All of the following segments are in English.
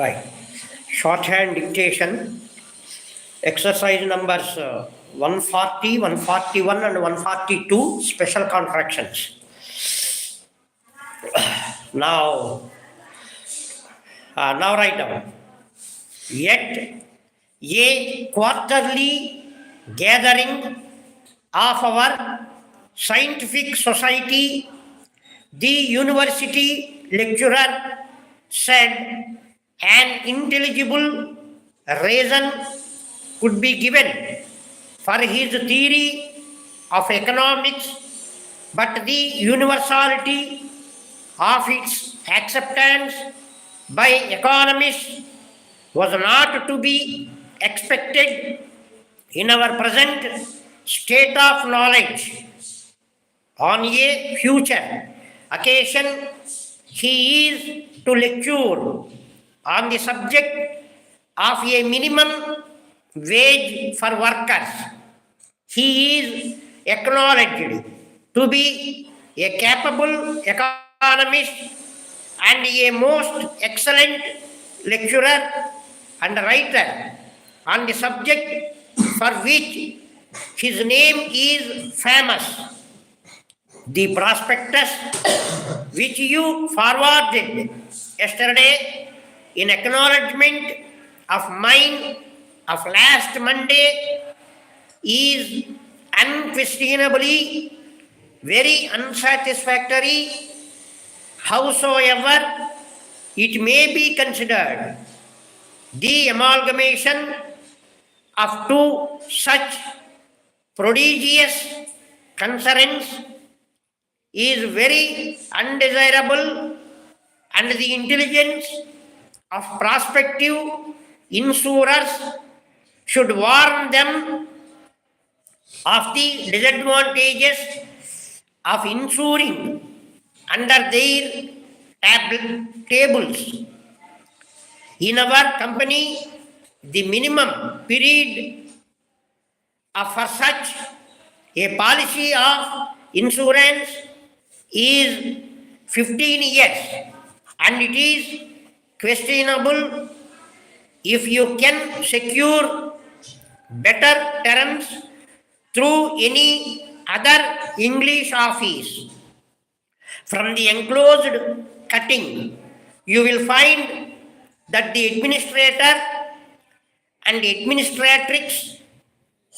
Right. Shorthand dictation, exercise numbers 140, 141 and 142, special contractions. Now, now write down. Yet a quarterly gathering of our scientific society, the university lecturer said an intelligible reason could be given for his theory of economics, but the universality of its acceptance by economists was not to be expected in our present state of knowledge. On a future occasion, he is to lecture on the subject of a minimum wage for workers. He is acknowledged to be a capable economist and a most excellent lecturer and writer on the subject for which his name is famous. The prospectus which you forwarded yesterday in acknowledgement of mine of last Monday is unquestionably very unsatisfactory, howsoever it may be considered. The amalgamation of two such prodigious concerns is very undesirable, and the intelligence of prospective insurers should warn them of the disadvantages of insuring under their tables. In our company, the minimum period for such a policy of insurance is 15 years, and it is questionable if you can secure better terms through any other English office. From the enclosed cutting, you will find that the administrator and administratrix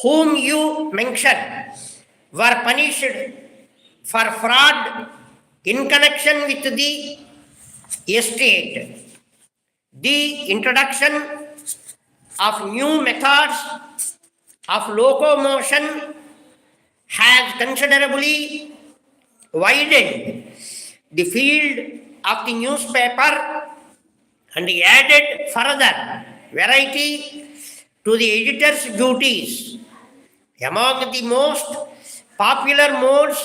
whom you mentioned were punished for fraud in connection with the estate. The introduction of new methods of locomotion has considerably widened the field of the newspaper and added further variety to the editor's duties. Among the most popular modes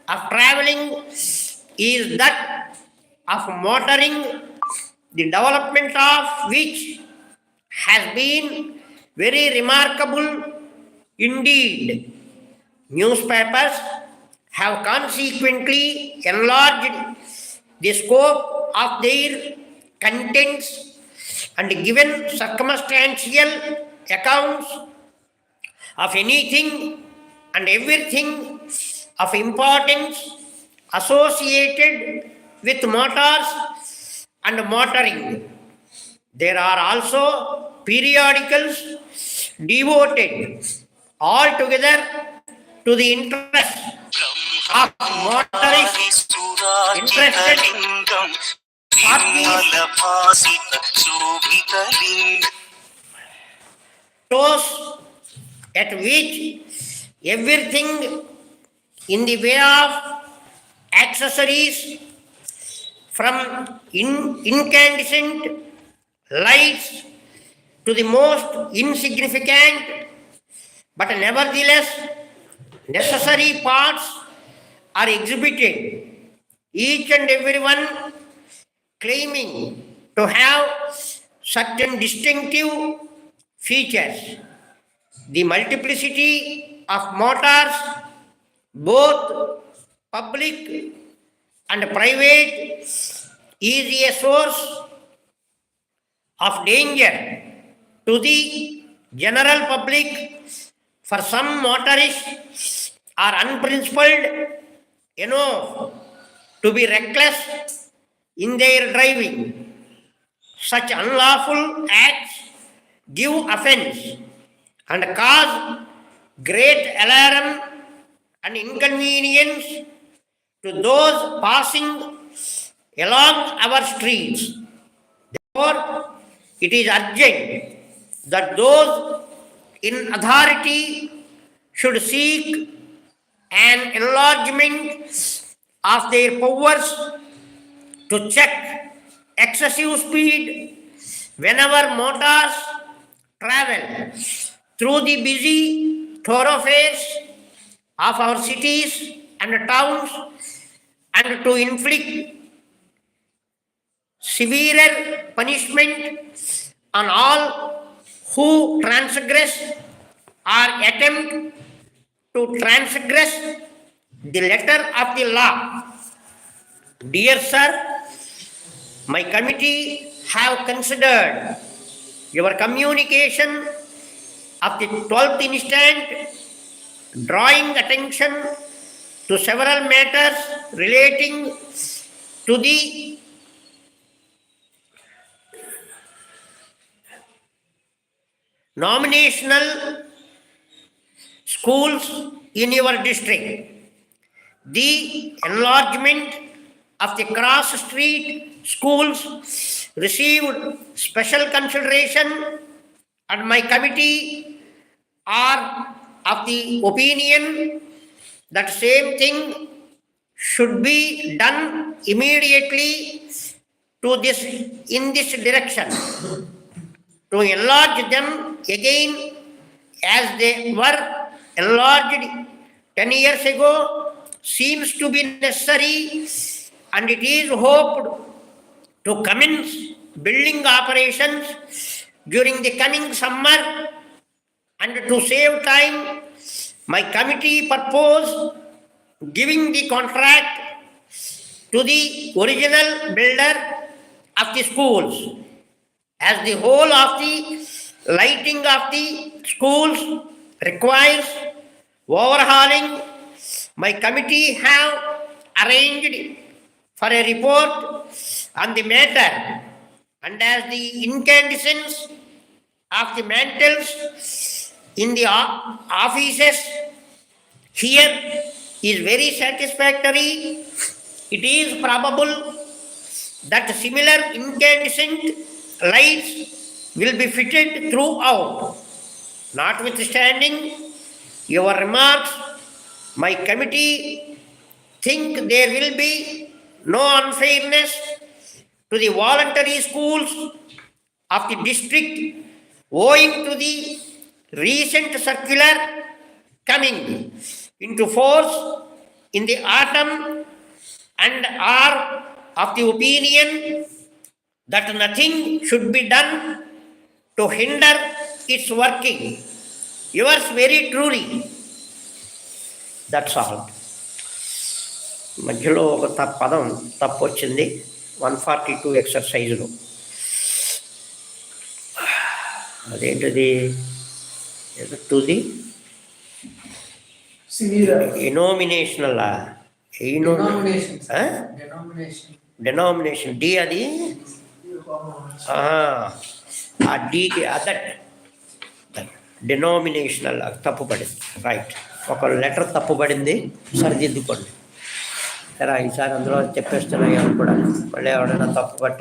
of traveling is that of motoring, the development of which has been very remarkable indeed. Newspapers have consequently enlarged the scope of their contents and given circumstantial accounts of anything and everything of importance associated with motors and motoring. There are also periodicals devoted altogether to the interest of motorists interested those at which everything in the way of accessories from incandescent lights to the most insignificant but nevertheless necessary parts are exhibited, each and everyone claiming to have certain distinctive features. The multiplicity of motors, both public and private, is a source of danger to the general public for some motorists are unprincipled enough to be reckless in their driving. Such unlawful acts give offense and cause great alarm and inconvenience to those passing along our streets. Therefore, it is urgent that those in authority should seek an enlargement of their powers to check excessive speed whenever motors travel through the busy thoroughfares of our cities and towns, and to inflict severer punishment on all who transgress or attempt to transgress the letter of the law. Dear sir, my committee have considered your communication of the 12th instant, drawing attention to several matters relating to the nominational schools in your district, the enlargement of the cross street schools received special consideration, and my committee are of the opinion that same thing should be done immediately in this direction, to enlarge them again as they were enlarged 10 years ago seems to be necessary, and it is hoped to commence building operations during the coming summer. And to save time, my committee proposed giving the contract to the original builder of the schools, as the whole of the lighting of the schools requires overhauling. My committee have arranged for a report on the matter, and as the incandescence of the mantles in the offices here is very satisfactory, it is probable that similar incandescent lights will be fitted throughout. Notwithstanding your remarks, my committee think there will be no unfairness to the voluntary schools of the district owing to the recent circular coming into force in the autumn, and are of the opinion that nothing should be done to hinder its working. Yours very truly. That's all. మధ్యలో ఒక పదం తప్పు వచ్చింది 142 ఎక్సర్సైజ్లో. అదేంటిది? టుది ఇనోమినేషనల్ denomination D, అది ఆ డీకి అదట్ డెనామినేషనల్ తప్పు పడింది. రైట్, ఒక లెటర్ తప్పు పడింది, సరిదిద్దుకోండి. సరే ఈసారి అందులో చెప్పేస్తున్నాయి కూడా, మళ్ళీ ఎవరైనా తప్పు పట్టే